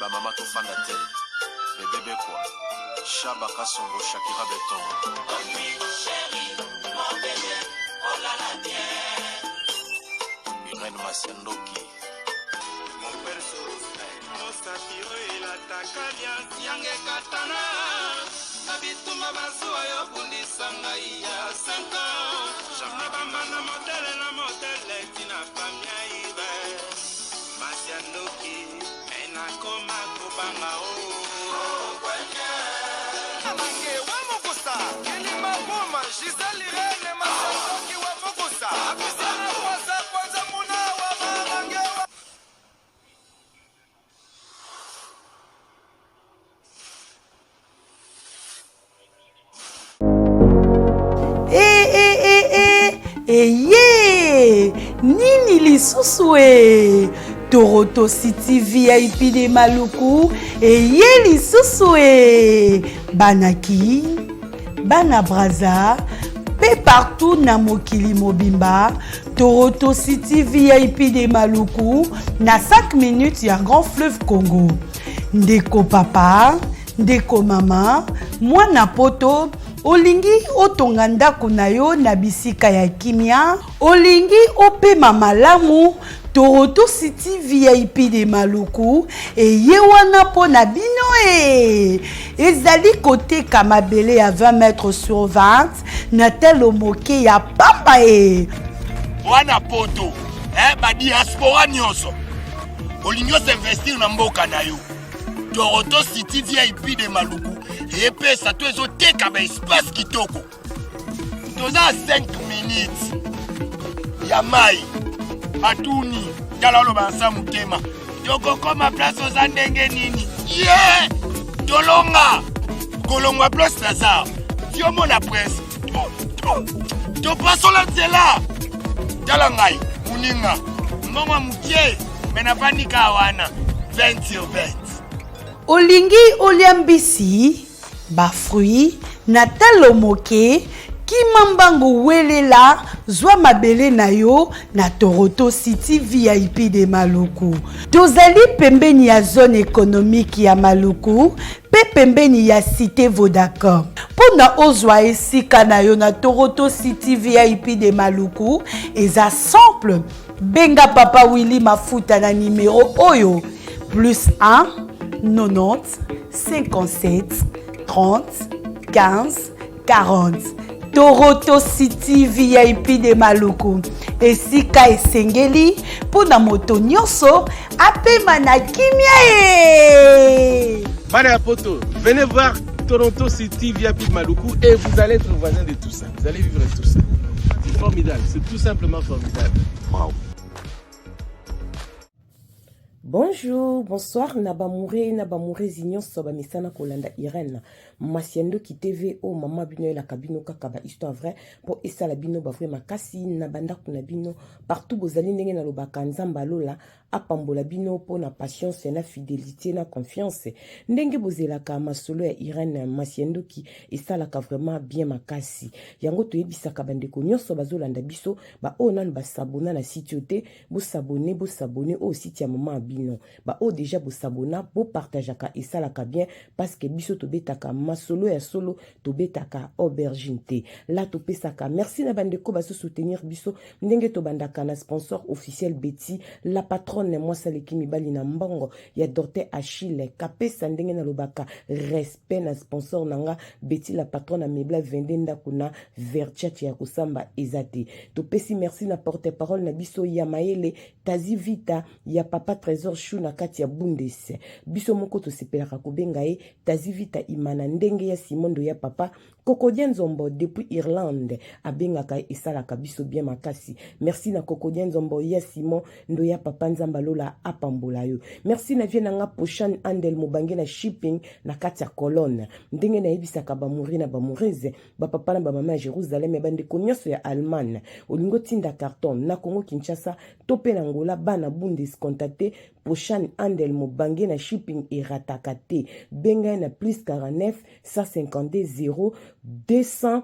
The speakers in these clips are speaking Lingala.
ba mama to fanda te. Bébé quoi. Chaba Kasongo Shakira Beton. Oh oui, chérie, mon bébé, oh là là, bien. Irène Masendoki. Mon perso, mon satiro et la takalia, Siange Katana. Nabituma Basua, yo bundi Sangaïa, 5 ans. Jamaba Mana modèle, la modèle, Tina Famia Ibe. Masendoki, Enakoma Kobanga, oh. Nini lisusu Toroto City VIP de Maluku lisusu Banaki Bana Braza pe partout na mokili mobimba. Toroto City VIP de Maluku na 5 minutes ya Grand Fleuve Congo. Ndeko papa, ndeko mama, mwana poto, olingi otonga ndako na yo na bisika ya kimia, olingi opema malamu. Toroto City VIP de Maluku wana po na bino ezali kote kamabele ya 20 mètres sur 20 na telo moke ya pamba wana poto ba diaspora nyonso olingi investir na mboka na yo. Toroto City VIP de Maluku epesa to ezoteka ba espace kitoko. Toza 5 minutes ya mai atuni dalalo bansa mutema toko koma place oza ndenge nini tolonga kolongwa place Lazare tiomo na presse topasola nzela tala ngai muninga mbongo mukie mena panika wana 20 sur 20 olingi oliambisi ba fruit na talo moke kimambango welela zwa mabele na yo na Toroto City VIP de Maluku. Tozali pembeni ya zone économique ya Maluku, pe pembeni ya cité Vodacom. Pona ozwa esika na yo na Toroto City VIP de Maluku, eza simple. Benga papa Willy Mafuta na numéro oyo +1 90 57 30 15 40. Toroto City VIP de Maluku. Esika esengeli pona moto nyonso apema na kimia Bana poto, venez voir Toronto City VIP de Maluku et vous allez être voisin de tout ça. Vous allez vivre tout ça. C'est formidable, c'est tout simplement formidable. Wow. Bonjour, bonsoir, Nabamouré Zignon Soba Misana Kolanda Irène. Masiendo qui TV o mama bino la cabino kakaba histoire vrai pour esa la bino ba vrai makasi na banda kuna bino partout bozali ndenge na lobaka nzamba lola apambola bino po na patience na fidélité na confiance ndenge bozelaka masolo ya Irène Masiendo qui esa la ka vraiment bien makasi yango to yebisaka bandeko nyonso bazolanda biso ba o nan ba sabona na site te bo sabone o site ya mama bino ba o déjà bo sabona bo partageaka esa la ka bien parce que biso to betaka masolo ya solo to betaka aubergine te la to pesaka merci na bandeko baso soutenir biso ndenge to bandaka na sponsor officiel Betty la patronne moi saleki mibali na mbongo ya Dorte Achille kapesa ndenge na lobaka respect na sponsor nanga Betty la patronne na mebla vendenda kuna verchat ya kusamba ezate to pesi merci na porte parole na biso ya Maele Tazi Vita ya papa Trésor Chou na kati ya Bundes biso moko to sepelaka kobenga Tazi Vita imana ndenge ya Simondo ya papa Kokodien Zombo depuis Irlande abengaka esalaka biso bien makasi merci na Kokodien Zombo ya Simon ndo ya papa Nzamba lola apambola yo merci na vie nanga Pochan Andel Mobange na shipping na kati ya Colonne ndenge na yebisaka ba muri na ba murize ba papa na ba mama ya Jérusalem bande konyoso ya Allemagne olingo tinda carton na Congo Kinshasa topé na Angola bana Bundes contacté Pochan Andel Mobange na shipping eratakate benga na plus 49 152 0 200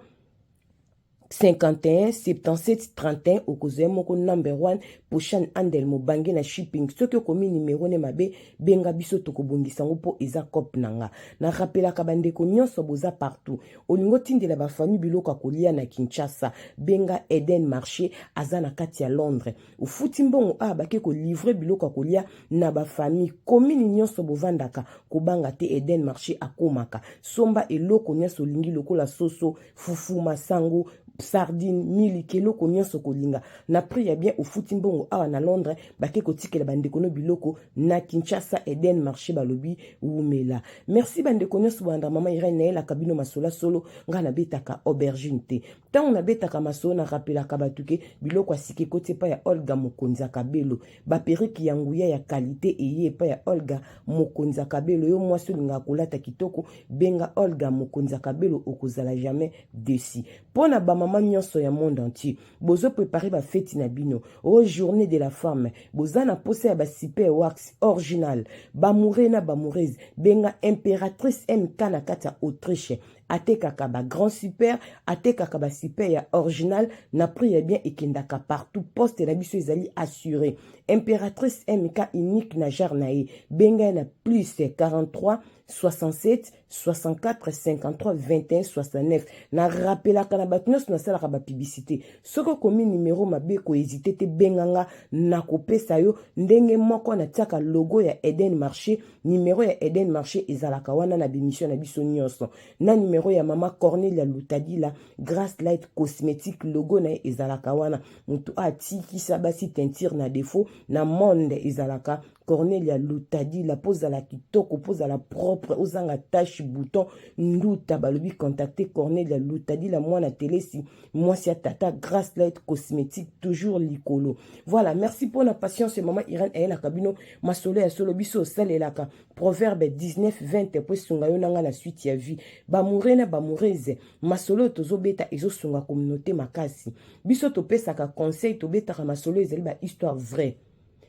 51 77 31 okozwa moko number 1 Pochan Andel mobange na shipping soki okomi numéro ne mabe benga biso tokobongisa ngo po eza cop nanga na rappelaka bandeko nyonso boza partout olingo tindela ba famille biloko kolia na Kinshasa benga Eden Marché aza na kati ya Londres ufuti mbongo bake ko livrer biloko kolia na ba famille commune nyonso bovandaka kobanga te Eden Marché akomaka somba eloko nyonso lingi lokola soso fufu masango sardine miliki eloko nyonso kolinga na prix ya bien ufuti mbongo awa na Londres bake kotikela bandeko no biloko na Kinshasa Eden Marché balobi umela merci bandeko nyonso banda mama Irene na la kabino masola solo nga na betaka aubergine te tant on a betaka maso na rappela kabatuke biloko asike kote pa ya Olga Mokonza Kabelo ba periki ya nguya ya qualité eye pa ya Olga Mokonza Kabelo yo mwasi linga kolata kitoko benga Olga Mokonza Kabelo okozala jamais déçu pona ba mama nyonso ya monde entier bozo préparer ba fête na bino au journée de la femme bozana pose ya ba super wax original ba mourena ba moureuse benga impératrice MK na kata Autriche atekaka ba grand super atekaka ba super ya original na prix ya bien ekendaka partout poste na biso ezali assuré impératrice MK unique na jarnae benga na plus 43 67 64 53 21 69 na rappelaka na bato nyonso nasalaka ba publicité soko komi numéro mabe ko hésiter te benganga na kopesa yo ndenge moko na tiaka logo ya Eden Marché numéro ya Eden Marché ezalaka wana na bimission na biso nyonso na numéro ya mama Cornelia Lutadila Grace Light Cosmétique logo na ezalaka wana mutu atiki sabasi teinture na défaut na monde ezalaka Cornelia Lutadila pose la kitoko pose la propre ozanga tache bouton nduta balobi contacter Cornelia Lutadila mwana telesi mwasi ya tata Grace Light Cosmétique toujours likolo voilà merci pour la patience maman Irene et la kabino masolo ya solo biso salelaka proverbe 19:20 po sunga yo nanga na suite ya vie ba murena ba mureze masolo tozobeta ezosunga communauté makasi biso topesaka conseil tobetaka masolo ezali ba histoire vraie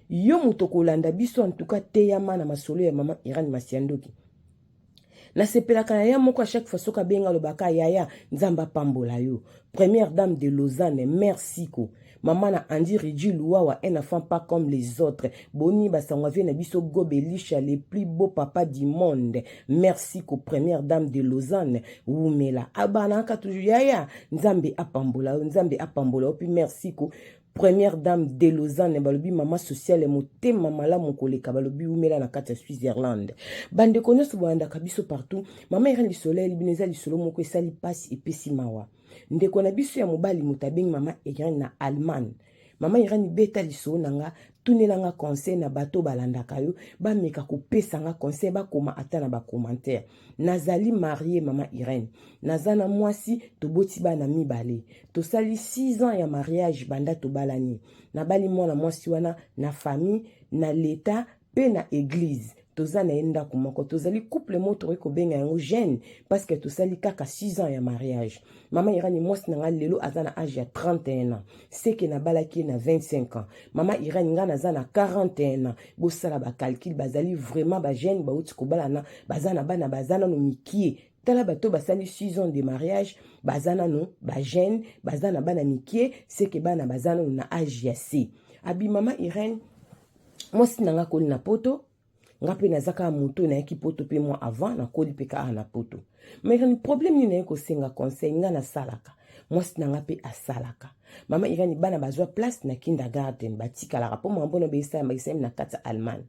yo muto kolanda biso en tout cas teyama na masolo ya mama Irene Masiandoki na sepelaka na ya moko à chaque fois soka benga lobaka yaya nzamba pambola yo première dame de Lausanne merci ko maman na Andy Riji Louawa un enfant pas comme les autres boni basangwa vie na biso gobelisha les plus beaux papas du monde merci ko première dame de Lausanne umela abana ka toujours yaya nzambe apambola puis merci ko première dame de Lausanne balobi mama sociale motema malamu koleka balobi umela na kati ya Switzerland bande konyoso boanda kabiso partout mama Irene Lisoleil bineza lisolo moko esali pasi epesi mawa ndeko na biso ya mobali motabengi mama Irene na Allemagne mama Irene beta lisolo nanga tunelanga conseil na bato balandaka yo bameka kopesanga conseil bakoma ata na ba commentaire nazali marié mama Irene nazana mwasi toboti bana mibale tosali 6 ans ya mariage banda tobalani nabali mwana mwasi wana na famille na l'état pe na église tozana enda kumoko tozali couple moto ko benga yango jeune parce que tosali kaka 6 ans ya mariage mama Irene mwasi nanga lelo azana âge ya 31 ans seke na balaki na 25 ans mama Irene ngana azana 41 ans bosala ba calcul bazali vraiment ba jeune ba uti ko balana bazana bana bazana no mikie tala bato basali 6 ans de mariage bazana no ba jeune bazana bana mikie seke bana bazana na âge ya C abi mama Irene mwasi nanga koli na poto ngape nazaka moto na yaki poto pe moi avant na koli pe ka na poto mais le problème ni na ko senga conseil nga na salaka mwasi nanga pe asalaka mama Irene bana bazwa place na kindergarten batika la rapport mbona be isa na kata Allemagne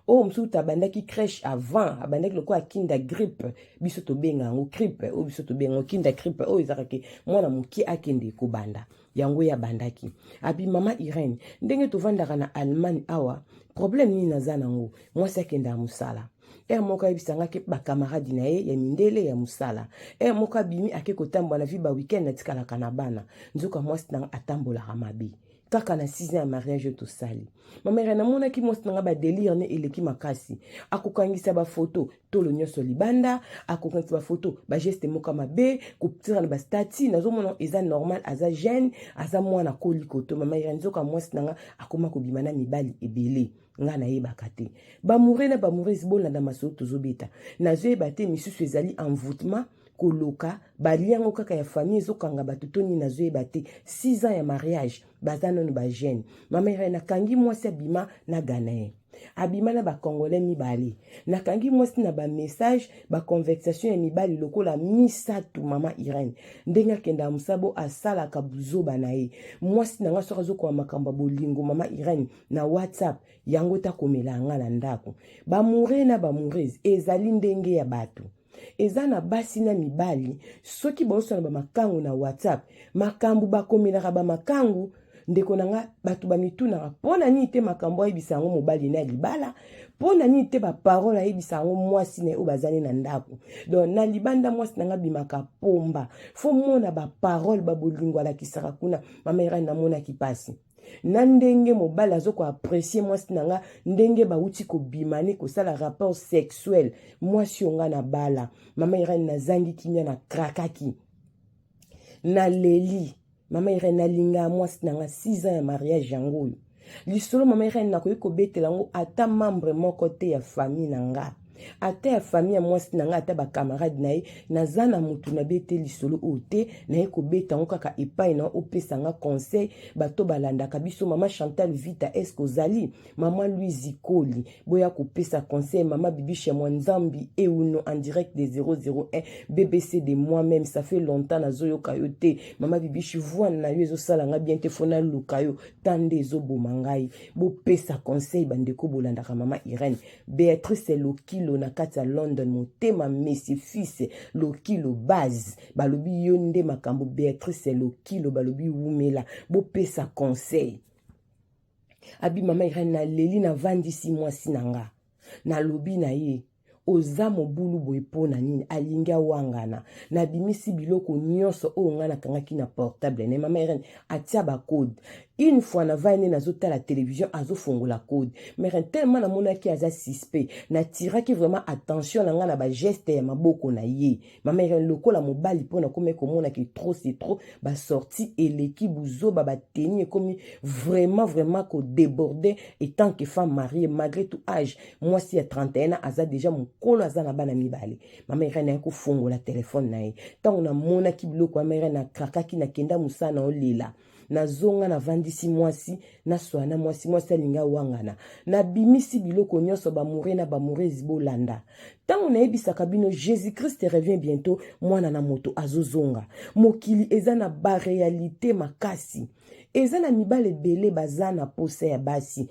o msuta bandaki crèche avant abandaki loko akinda grippe biso to benga ngo grippe o biso to benga kinda grippe o izarake mwana muki akende ko banda yango ya bandaki abi mama Irene ndenge to vandaka na Allemagne awa problème ni nazana ngo mwasi akenda musala moka ebisanga ke ba camarade na ye ya mindele ya musala moka bimi ake kotambola na vi ba weekend na tikala kana bana nzoka mwasi na atambola mabe kaka na 6 ans ya mariage to sali mama Irene mona ki mwasi na ba délire ne eleki makasi akokangisa ba photo tolo nyonso libanda akokangisa ba photo ba geste moka mabe koptira na ba stati nazomona eza normal aza jeune aza mwana kolikoto mama Irene nzoka mwasi na akoma kobima na mibali ebele nga na yebaka te bamoure na bamourese bolanda masolo tozobeta nazoyeba te misusu ezali envoûtement koloka baliango kaka ya famille ezokanga bato toni nazoyeba te 6 ans ya mariage baza nano bagene mama Irene nakangi mwasi abima na Ghanéen abima na bakongolais mibale nakangi mwasi na bamessage baconversation ya mibali lokola misatu mama Irene ndenge akenda mosabo asalaka buzoba na ye mwasi nanga soki azokoma makambo bolingo mama Irene na WhatsApp yango takomela nga na ndako bamoure na bamoureuse ezali ndenge ya bato eza na basi na mibali soki baosana bamakangu na WhatsApp makambo bakomelaka bamakangu ndeko nanga bato bamitunaka mpona nini te makambo ayebisa yango mobali na libala mpona nini te baparole ayebisa yango mwasi na ye oyo bazali na ndako donc na libanda mwasi nanga bimaka pomba fo mona baparole babolingo alakisaka kuna mama Irene namonaki pasi na ndenge mobali azokoapresie mwasi nanga ndenge bauti kobimani kosala rapport sexuel mwasi onga na bala mama Irene nazangi kimia na krakaki na leli mama Irene alinga mwasi nanga 6 ans ya mariage yango oyo lisolo mama Irene nakoki kobetela yango ata membre moko te ya famille nanga ata ya famille ya mwasi nanga ata bakamarade na ye naza na mutu na bete lisolo oyo te naye kobeta yango kaka epai na opesanga conseil bato balandaka biso mama Chantal Vita eske ozali mama Louise Koli boya kopesa conseil mama Bibiche Mwanzambi euno en direct de 001 BBC de moi-même ça fait longtemps nazoyoka yo te mama Bibiche voix na yo ezosalanga bien te fona luka yo tande ezoboma ngai bopesa conseil bandeko bolandaka mama Irene Béatrice Lokilo na kati ya London motema Messi fils Lokilo base balobi yo nde makambo Béatrice Lokilo balobi wumela bopesa conseil abi mama Irene na leli na vandisi mwasi nanga na lobi na ye oza mobulu boye pona nini alingi awangana na bimisi biloko nyonso oyo nga nakangaki na portable ne mama Irene atia bacode une fois na vaine nazotala télévision azofongola code mais tellement namonaki aza suspect natiraki vraiment attention na nga na bageste ya maboko na ye mama Irene lokola mobali mpona komi komonaki trop c'est trop basorti eleki buzoba bateni ekomi vraiment kodéborde et tant que femme mariée malgré tout âge mwasi ya 31 ans aza déjà mokolo aza na bana mibale mama Irene akofongola telefone na ye ntango namonaki biloko mama Irene akrakaki nakenda mosala olela nazonga na vandisi mwasi na swana mwasi alinga wangana na bimisi biloko nyonso bamoure na bamoureuse bolanda tango nayebisaka bino Jésus Christ revient bientôt mwana na moto azozonga mokili eza na baréalité makasi eza na mibale ebele baza na posa ya basi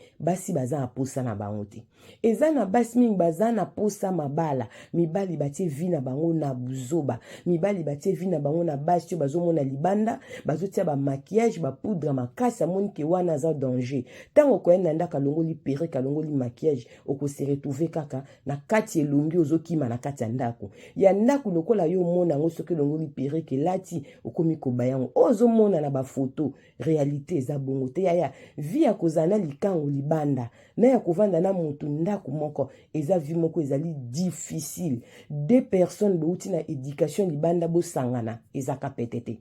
baza na posa na bango te eza na basi mingi baza na posa mabala mibali batie vi na bango na buzoba mibali batie vi na bango na basi oyo bazomona libanda bazotia bamaquillage bapoudre makasi amonike wana aza danger ntango okoyenda ndako alongoli perruque alongoli maquillage okose retrouve kaka na kati elongi ozokima na kati ya ndako ya ndako lokola yo omona yango soki elongoli perruque elati okomi kobaya yango ozomona na bafoto réalité eza bongo te yaya vi ya kozala na likango libanda na ya kovanda na motu ndako moko eza vi moko ezali difficile deux personnes bauti na éducation libanda bosangana ezaka petete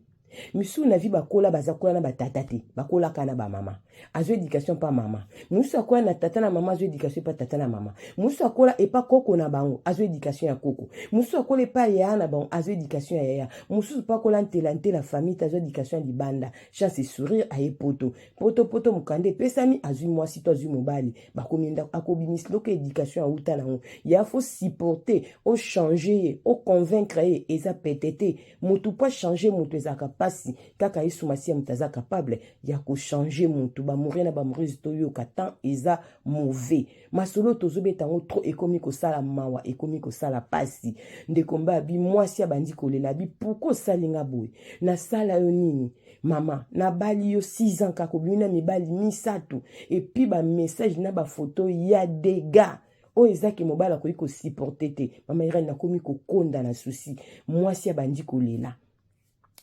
misu na vi bakola bazakola na batata te bakola kana ba mama azo éducation pa mama musu akola na tata na mama azo éducation pa tata na mama musu akola epa koko na bango azo éducation ya koko musu akola epa ya na bango azo éducation ya ya musu pa kola ntela la famille azo éducation ya libanda chance sourire aye poto mukande pesami azu mwasi to azu mobali bakominda akobimis loko éducation ya uta na ya faut supporter au changer au convaincre eza petete mutu pa changer mutu ezaka pasi kaka isumasi ya mutaza capable ya ko changer mutu ba mourir na ba mourir to yo katan eza mauvais masolo tozobeta ngo trop ekomi ko sala mawa ekomi ko sala pasi ndekomba bi mwasi abandi kolela bi pourquoi salinga boy na sala yo nini mama na bali yo 6 ans kako bina mibali misatu et puis ba message na ba photo ya dégâts o ezaki mobala ko iko supporter te mama Irene na komi ko konda na souci mwasi abandi kolela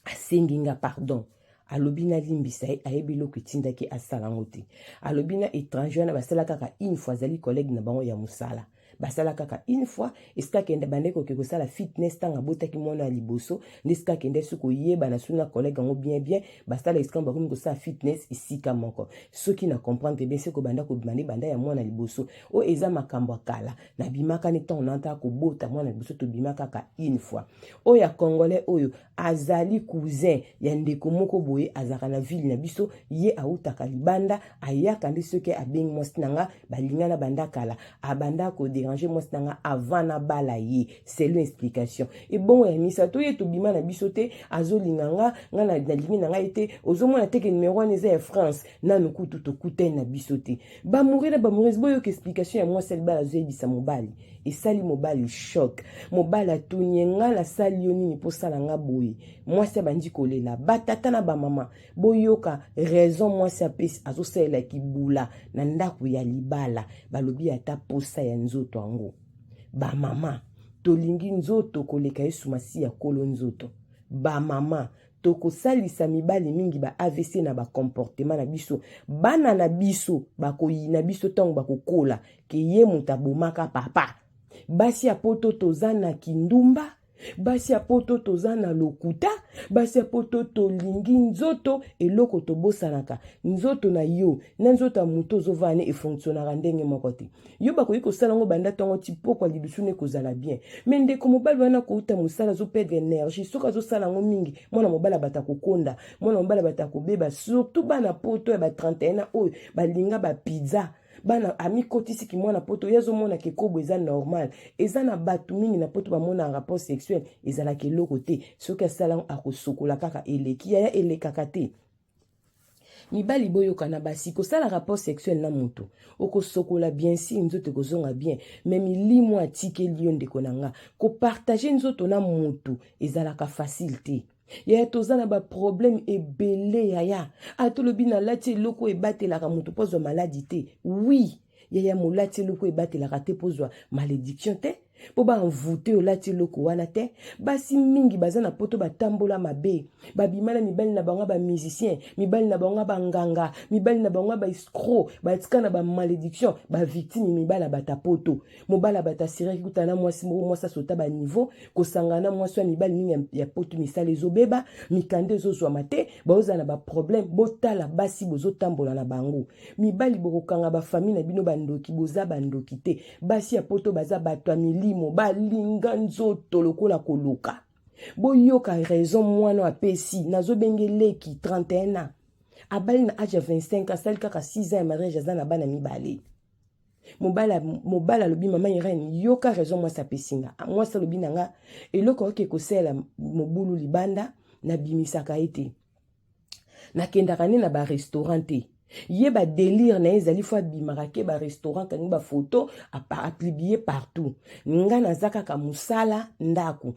asenginga pardon alobina limbisa ayebi loko etindaki asala ngo te alobina étranger na basala kaka une fois azali collègue na bango ya musala basala kaka une fois eska kende bande ko ke sala fitness tanga botaki mwana ya liboso neska kende suko yeba na suna collègue ngo bien basala eska ba ko sala fitness isika moko soki na comprendre bien c'est ko banda ko bimani banda ya mwana liboso o eza makambo akala na bimaka ni ton nanta ko bota mwana liboso to bimaka ka une fois o ya congolais oyo azali cousin ya ndeko moko boye azaka na ville na biso ye autaka libanda ayaka ndi soki abengi mwasi nanga balingana banda kala abanda ko déranger mwasi nanga avant na bala ye c'est l'explication et bon ya misa to ye to bima na biso te azolinganga nga na lingi nanga ete ozomona teke numéro 1 eza ya France nanu kutu to kute na biso te ba mourir boyo ke explication ya mwasi bala zoyebisa mobali esali mobali choc mobali atunye nga la sali yo nini po sala nga boye mwasi abandi kolela batata na bamama boyoka raison mwasi apesi azosalela kibula na ndako ya libala balobi ata posa ya nzoto yango bamama tolingi nzoto koleka yesu masi ya kolo nzoto bamama tokosalisa mibali mingi ba AVC na ba comportement na biso bana na biso bakoyi na biso tango bakokola ke ye mutabomaka papa basi ya poto tozana kindumba basi ya poto tozana lokuta basi ya poto tolingi nzoto eloko tobosanaka nzoto na yo na nzoto ya muto ozovane efonctionnaka ndenge moko te yo bakoki kosala ngo banda ntango ti pokwa lidusu ne kozala bien me ndeko mobali wana kouta mosala azoperdre énergie soki azosala ngo mingi mwana mobali abata kokonda mwana mobali abata kobeba surtout bana poto ya ba 31 oyo balinga ba pizza bana ami kotisiki mwana poto yazo mona ke kobo eza normal eza na batu mingi na poto ba mona rapport sexuel ezala ke loko te soki asala akosokola kaka eleki ya elekaka te mibali boyoka na basi kosala rapport sexuel na moto okosokola bien si nzoto kozonga bien mais milimo atikeli yo ndeko na nga ko partager nzoto na moto ezalaka facile te ya tozana ba problème ebele yaya atolobi na lati loko ebatelaka moto pozwa maladie te oui ya molati loko ebatelaka te pozwa malédiction te po ba envoûter olati loko wana te basi mingi bazana poto batambola mabe babimana mibali na bango ba musicien mibali na bango ba nganga mibali na bango ba escroc batika na ba malédiction ba victime mibala batapoto mobala batasira kutana mwasi mwasa sota ba niveau kosangana mwasi mibali mingi ya poto misale ezobeba mikande ezozwa mate bazana ba problème botala basi bozotambola na bango mibali bokokanga ba famille na bino bandoki boza bandoki te basi ya poto baza bato amili balinga nzoto lokola koluka boyoka raison mwana apesi nazobengeleki 31 ans abali na age 25 asali kaka 6 ans ya mariage aza na bana mibale mobala lobi mama Irene yoka raison mwasi apesinga mwasi lobi nanga eloko oke kosela mobulu libanda na bimisaka ete nakendaka ne na ba restaurant te ye ba délire na ezali fois bimarake ba restaurant kangi ba photo a publier partout nga nazaka ka musala ndaku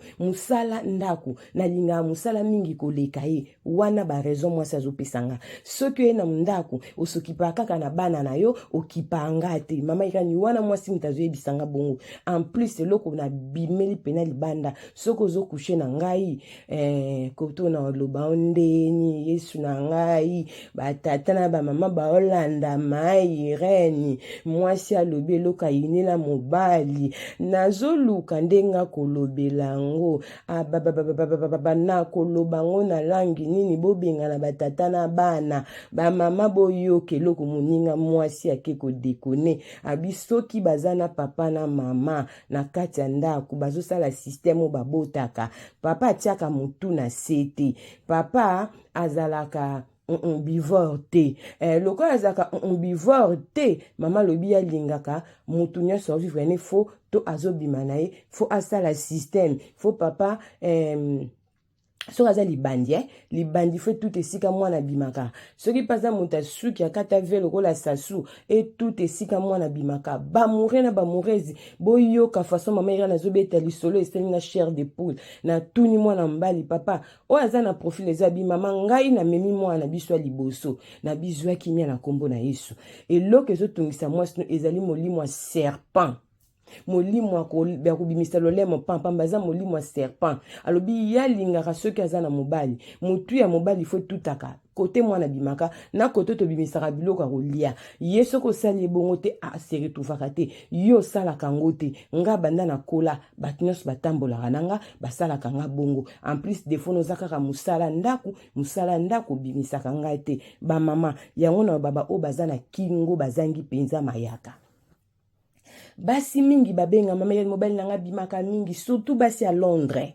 na linga musala mingi koleka ye wana ba raison moi azopesanga soki ye na ndaku osokipa kaka na bana na yo okipanga te mama ikani wana mwasi mitazo yebisanga bongo en plus eloko na bimeli pena libanda soko zo coucher na ngai koto na loba ondeni yesu na ngai batata na ba mama baolanda mai Irene mwasi alobi eloka yinela mobali nazoluka ndenga kolobela ngo na koloba ngo na langi nini bobenga na batata na bana bamama boyoka eloko moninga mwasi ake kodekone abisoki baza na papa na mama na kati ya ndako bazosala systeme babotaka papa atiaka motu na sete papa azalaka bivore te lokola azaka bivore te mama lobi alingaka mutu nyonso vivre ne fo to azobima na ye fo asala système fo papa soki aza libandi fo tout esika mwana bimaka soki paza moto asuki akata ve lokola sasu e tout esika mwana bimaka bamoure na bamourezi boyoka façon mama ira nazobeta lisolo esali na chair de poule na tuni mwana mbali papa oyo aza na profil eza bimama ngai na memi mwana biso ya liboso na bizwa kimia na kombo na yesu eloko ezotungisa mwasi ezali molimo ya serpent molimo akobimisa lolemo pampamba aza molimo ya serpent alobi yalingaka soki aza na mobali motu ya mobali fo tutaka côté mwana bimaka na côté to bimisaka biloko kolia ye soko sali bongo te a seri tuvaka te yo sala kango te nga banda na kola batnyos batambola nanga basala kanga bongo en plus defo no zakaka musala ndaku bimisaka nga te ba mama yango na baba o bazana kingo bazangi penza mayaka basi mingi babenga mama ya mobile nanga bimaka mingi surtout basi à Londres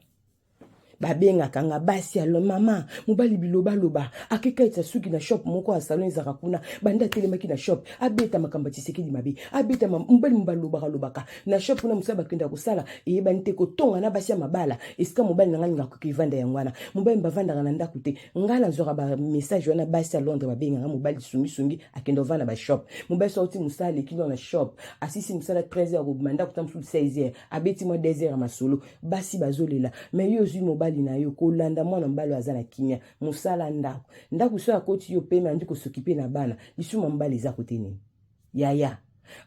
babenga kanga basi alo mama mobali biloba akeka etsa suki na shop moko a salon ezaka kuna banda telemaki na shop abeta makamba Tshisekedi mabe abeta mobali lobaka na shop kuna musaba kenda kusala eyeba nte ko tonga na basi ya mabala eska mobali nanga linga ko kivanda yangwana mobali bavanda na ndaku te ngala nzora ba message wana basi à Londres babenga nga mobali sungi akenda vanda ba shop mobali sorti musala kilo na shop asisi musala 13h ko manda kutamsu 16h abeti mo 2h masolo basi bazolela mais yo zui mobali na yo kolanda mwana mbalo azana kimia musala ndaku so akoti yo pema ndiko sokipe na bana lisuma mbali za koteni yaya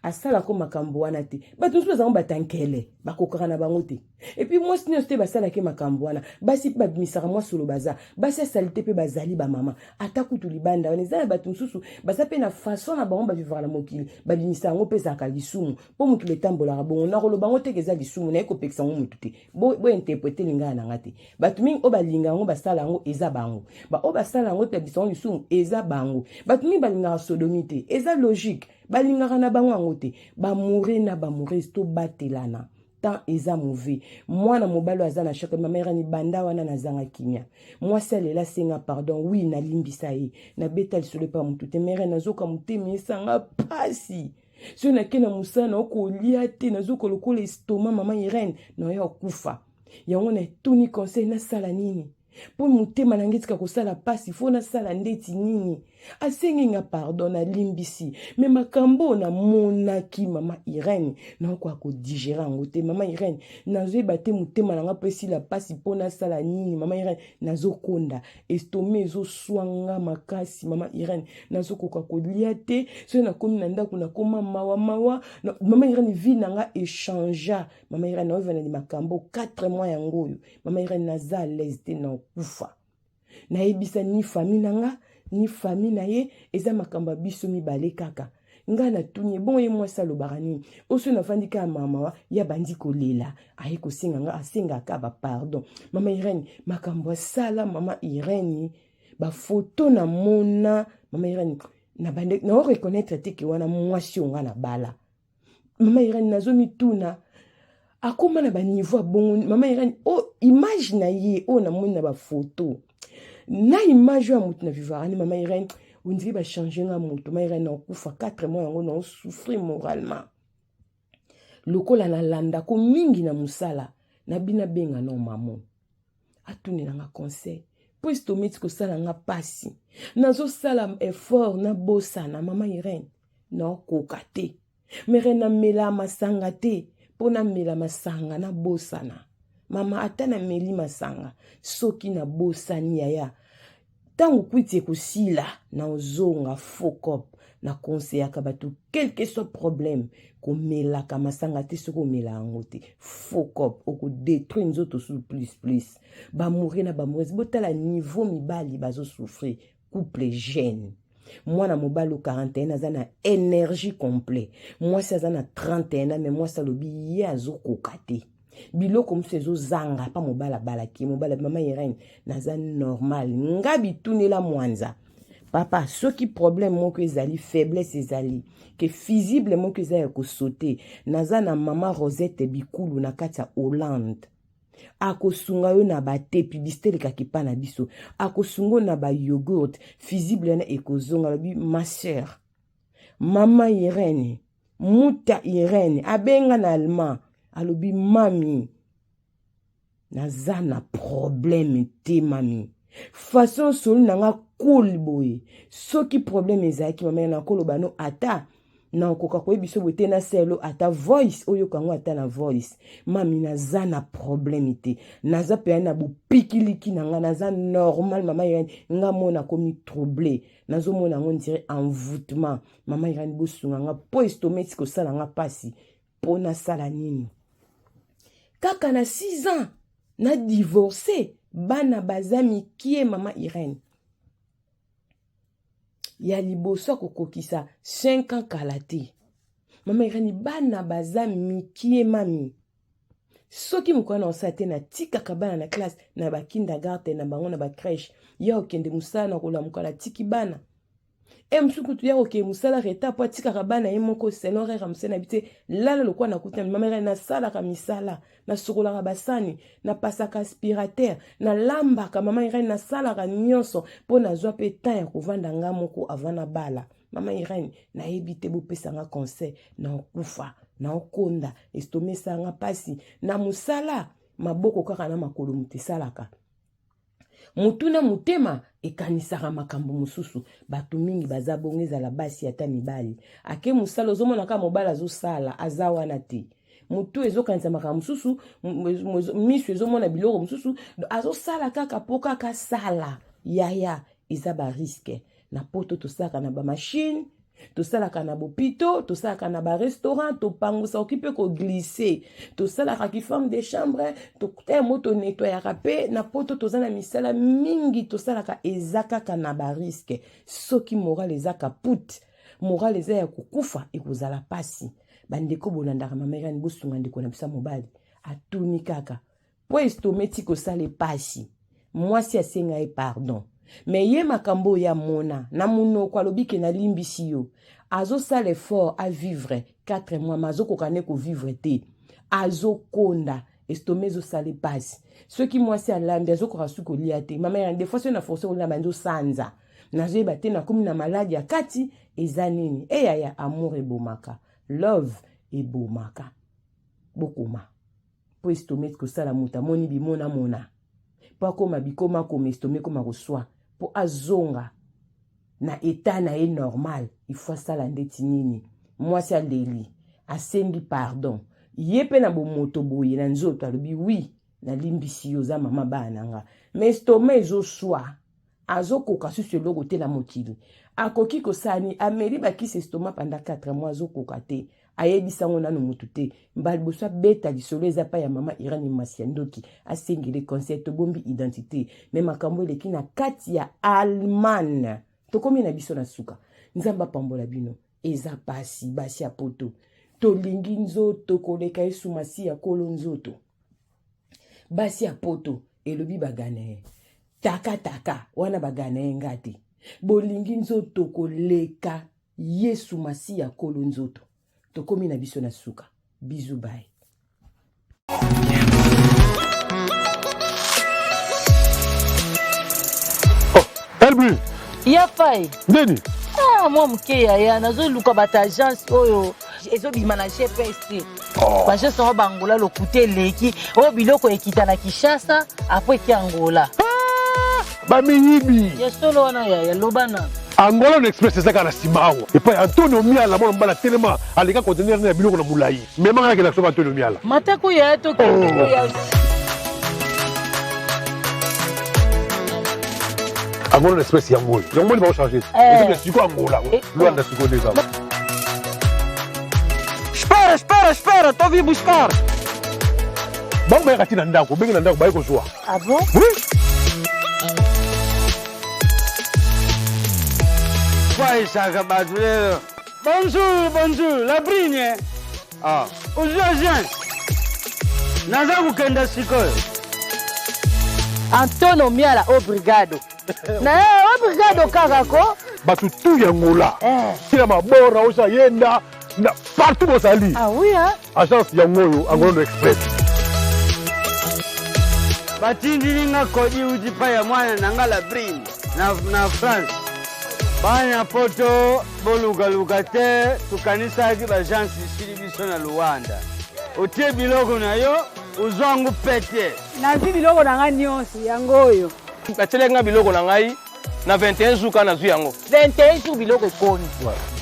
asala ko makambo wana te bato nso bazango batankele bakokaka na bango te et puis moi sino te basala ke makambo wana basi ba bimisaka moi solo baza basi salite pe bazali ba mama atakutu libanda wana ezala bato nsusu basa pe na façon na bango ba vivre la mokili ba bimisa ngo pesa ka lisumu po mokili tambola bongo na kolo bango te keza lisumu na ekopekisa ngo mutu te bo interpréter linga na ngate bato mingi o balinga ngo basala ngo eza bango ba o basala ngo te biso lisumu eza bango bato mingi balinga sodomite eza logique balingaka na bango yango te bamourir na bamourir to batelana tant eza mauvais mwana mobalo aza na chaque mamera ni banda wana na zanga kimia moi celle là senga pardon oui na limbisa ye na betal sur le pas mutu te mere nazoka mutemi sanga pasi so na kena musana okolia te nazoka lokola estomac mama Irene na yo kufa yango na tuni conseil na sala nini po mutema na ngetika kosala pasi fo na sala ndeti nini asengi nga pardon na limbisi me makambo na monaki mama Irene na kwa ko digérer ngote mama Irene nazo bate mutema na nga pesi la pasi po na sala nini mama Irene nazo konda estomac zo swanga makasi mama Irene nazo koka ko liate so na komi na ndako na koma mawa mama Irene vie na nga échangea mama Irene na vena ni makambo 4 mois yango mama Irene naza l'aise te na kufa na ebisa ni famille nanga ni famille na ye eza makamba biso mibale kaka nga na tunye bon ye mwasa lobarani oso na fandika mama wa ya bandi kolela aye kosenga nga asenga ka ba pardon mama Irene makambo sala mama Irene ba photo na mona mama Irene na bande na reconnaître te ke wana mwasi nga na bala mama Irene nazo mituna akoma na ba niveau bon mama Irene o image na ye o na mona ba photo na image ya mutu na vivara ni mama Irene on dit ba changer nga mutu mama Irene na kufa 4 mois yango na souffrir moralement lokola na landa ko mingi na musala na bina benga na maman atuni na conseil puis to metiko sala nga pasi nazo sala effort na bossa na mama Irene na kokate mere na mela masanga te pona mela masanga na bossa na mama atana meli masanga soki na bossa ni yaya tangu kwiti kusila na ozonga fokop na conseil akabatu quel que soit problème ko mela kamasanga te soko mela angote fokop oko détruire nzoto sous plus ba mourir na ba mourir botala niveau mibali bazo souffrir couple jeune mwana mobalo 41 aza na énergie complet moi ça aza na 31 mais moi ça lobi ye azokokate biloko msezo zanga pa mobala balaki mobala mama Irene naza normal ngabi tunela mwanza papa soki problème moko ezali faiblesse ezali que visible moko ezali ko sauter naza na mama Rosette Bikulu na kati ya Hollande akosunga yo na ba te publicité lekaki pa na biso akosunga na ba yogurt visible na ekozonga lobi ma sœur mama Irene muta Irene abenga na allemand alobi mami naza na problème te mami façon solo nanga cool boy soki problème ezaki mama na koloba no ata na koka ko biso bote na selo ata voice oyo kango ata na voice mami naza na problème te naza pe na bupikiliki nanga naza normal mama Irene nga mona komi troublé nazo mona ngo dire envoûtement mama Irene bosunga nga po estomac ko sala nga pasi pona sala nini kaka na 6 ans na divorcé bana bazami kie mama Irene ya liboso kokokisa 5 ans kalate. Mama irani bana baza mikie mami. Soki mukwana osate na tika kabana na classe na ba kindergarten na bango na ba crèche ya okende musala na kola mukala tiki bana. Msuku tu ya oke musala reta po tika kabana yemoko selon rera msena bite lala lokwa na kuta mama irani na sala ka misala na sokola ka basani na pasaka aspirateur na lamba ka mama irani na sala ka nyonso po na zwa pe temps ya kovanda ngamoko avana bala. Mama Irene na ebite bo pesanga conseil na okufa na okonda estome sanga pasi na musala maboko kaka na makolo mutesalaka mutuna mutema ekanisaka makambo mususu batu mingi baza bongeza la basi ata mibali ake musala ozomona ka mobala zo sala azawana te mutu ezokanisa makambo mususu misu ezomona biloko mususu azo sala kaka poka ka sala yaya eza ba risque na poto tosaka na ba machine tosalaka na bopito tosalaka na ba restaurant topangusa okipe ko glisser tosalaka ki forme de chambre to moto nettoyaka pe na poto tozana misala mingi tosalaka ezaka na ba risque soki moral ezaka put moral eza ya kukufa ekozala pasi bandeko bolandaka mamera ni bosunga ndeko na bisa mobali atuni kaka po estometi ko sale pasi mwasi asenga pardon. Mais ye makambo ya mona na munoko alobike na limbisi yo azo sale fort à vivre 4 mois mazo kokane ko vivre te azo konda estomezo sale passe ceux qui moi c'est alambi azo korasu ko liate mama ya des fois c'est na force on la banzo sanza na je bate na komi na maladie ya kati ezanini ya amour e bomaka love e bomaka bokoma po estomete ko sala muta moni bimona mona pa koma bikoma ko estome koma ko soa po azonga na état na normal il faut ça la ndeti nini moi c'est leli asengi pardon yepe na bomoto boye na nzoto alobi oui na limbisi yo za mama bananga mais stoma ezo soa azokoka sur ce logo te na mokili akoki ko sani ameri bakisi stoma pendant 4 mois azokoka te ayebisa ngona no mutu te mbali boswa beta lisolo eza pa ya mama Irani Masiandoki asengele concept bombi identité mais makambo leki na kati ya Allemagne tokomi na biso na suka nzamba pambola bino eza pasi basi ya poto tolingi nzoto koleka esumasi ya kolo nzoto basi ya poto elobi bagane taka wana bagane ngati bolingi nzoto koleka yesu masi ya kolo nzoto tokomi na biso na suka bisous bye. Elbi ya fai nini mwa mke ya nazoluka bata agence oyo ezobima na GPS te bagence ngo bangola lokute eleki oyo biloko ekita na Kinshasa apo eki Angola bamiyibi yesolo wana ya lobana Angola Express ezaka na simawo epai Antonio Miala mwana mbala telema aleka conteneur na biloko na mulai mema ngaki na soba Antonio Miala matako ya to ya Angola Express yango yango ni ba changer c'est siko Angola Luanda siko déjà espera tô vi buscar bango yakati na ndako bengi na ndako baye ko soa ah bon oui Bonjour, la brigne. Aujourd'hui, naza kukenda sikoyo. Antonio Miala obrigado. Na obrigado kakako. Batu tu ya Angola. Kila mabora osa yenda na partout bosali. Ah oui hein. Agence ya ngoyo Angola Express. Batindilinga kodi ujipa ya mwana nanga la brigne na France. Banya poto boluga te tukanisa ki bagence isili biso na Luanda. Otie biloko na yo uzwangu pete. Nazi biloko na ngai nyonso yango oyo. Batelenga biloko na ngai na 21 jours kana zu yango. 21 jours biloko ekoni.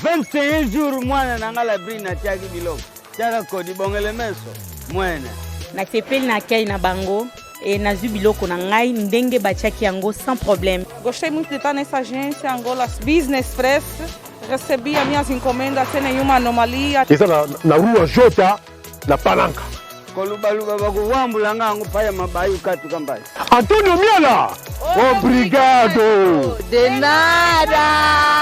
21 jours mwana nanga la bri na tiaki biloko. Tiaka kodi bongele meso mwene. Na sepeli na kei na bango. E nazi biloko na ngai ndenge batiaki yango sans problème. Gostei muito de estar nessa agência Angola Business Express. Recebi as minhas encomendas sem nenhuma anomalia. Essa na rua Jota na Palanca. Kolubaluba bakuwambula ngangu paya mabayu katu kambai. Antonio Miala. Obrigado. De nada.